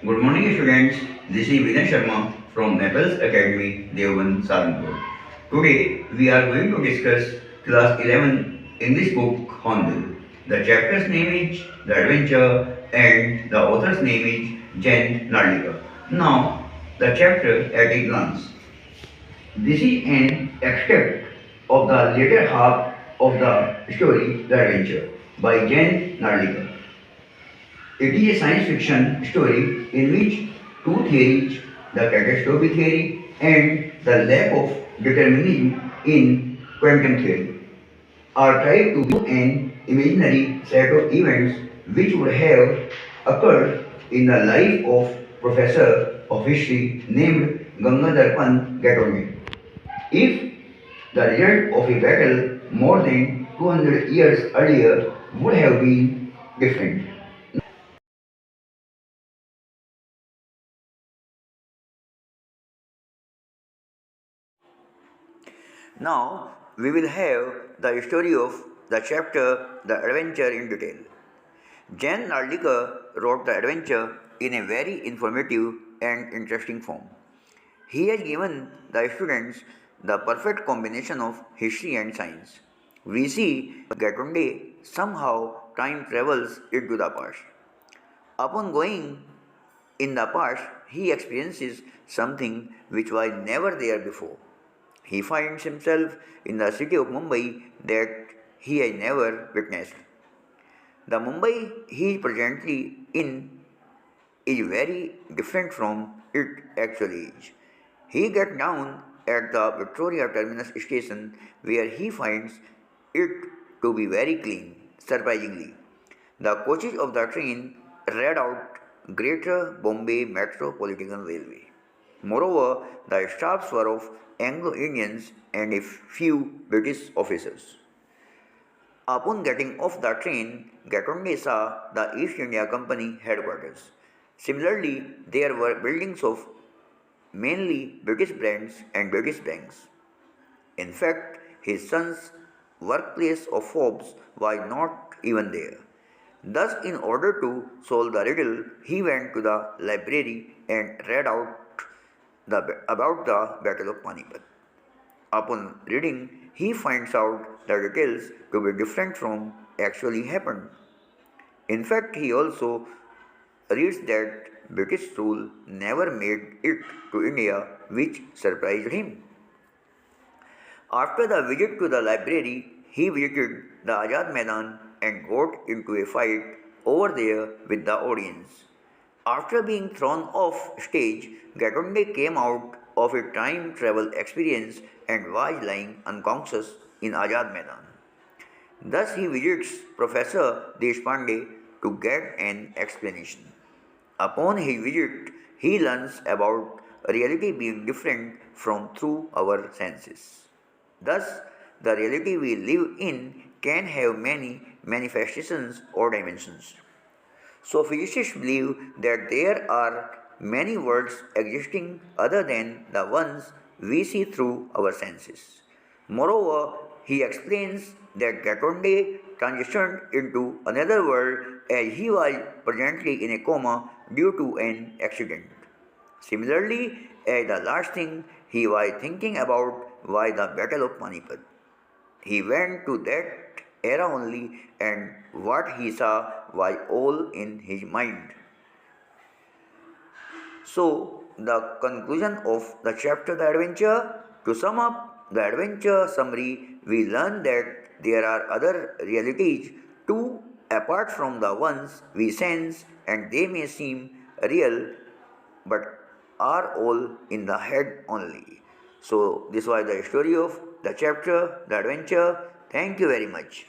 Good morning, students. This is Vinay Sharma from Naples Academy, Deoband, Saharanpur. Today, we are going to discuss class 11 English book Hornbill. The chapter's name is The Adventure and the author's name is Jen Nardika. Now, the chapter at a glance. This is an extract of the later half of the story The Adventure by Jen Nardika. It is a science fiction story in which two theories, the catastrophe theory and the lack of determinism in quantum theory, are tried to be an imaginary set of events which would have occurred in the life of professor of history named Gangadhar Pant Gatonde. If the result of a battle more than 200 years earlier would have been different. Now we will have the story of the chapter The Adventure in detail. Jan Nardika wrote The Adventure in a very informative and interesting form. He has given the students the perfect combination of history and science. We see Gatunde somehow time travels into the past. Upon going in the past, he experiences something which was never there before. He finds himself in the city of Mumbai that he has never witnessed. The Mumbai he is presently in is very different from it actually is. He gets down at the Victoria Terminus station where he finds it to be very clean, surprisingly. The coaches of the train read out Greater Bombay Metropolitan Railway. Moreover, the staffs were of Anglo-Indians and a few British officers. Upon getting off the train, Gatonde saw the East India Company headquarters. Similarly, there were buildings of mainly British brands and British banks. In fact, his son's workplace of Forbes was not even there. Thus, in order to solve the riddle, he went to the library and read out about the Battle of Panipat. Upon reading, he finds out the details to be different from actually happened. In fact, he also reads that British rule never made it to India, which surprised him. After the visit to the library, he visited the Azad Maidan and got into a fight over there with the audience. After being thrown off stage, Gatonde came out of a time travel experience and was lying unconscious in Azad Maidan. Thus, he visits Professor Deshpande to get an explanation. Upon his visit, he learns about reality being different from through our senses. Thus, the reality we live in can have many manifestations or dimensions. So, physicists believe that there are many worlds existing other than the ones we see through our senses. Moreover, he explains that Gatonde transitioned into another world as he was presently in a coma due to an accident. Similarly, as the last thing he was thinking about was the Battle of Panipat. He went to that era only, and what he saw was all in his mind. So, the conclusion of the chapter The Adventure, to sum up the adventure summary, we learn that there are other realities too apart from the ones we sense, and they may seem real but are all in the head only. So, this was the story of the chapter The Adventure. Thank you very much.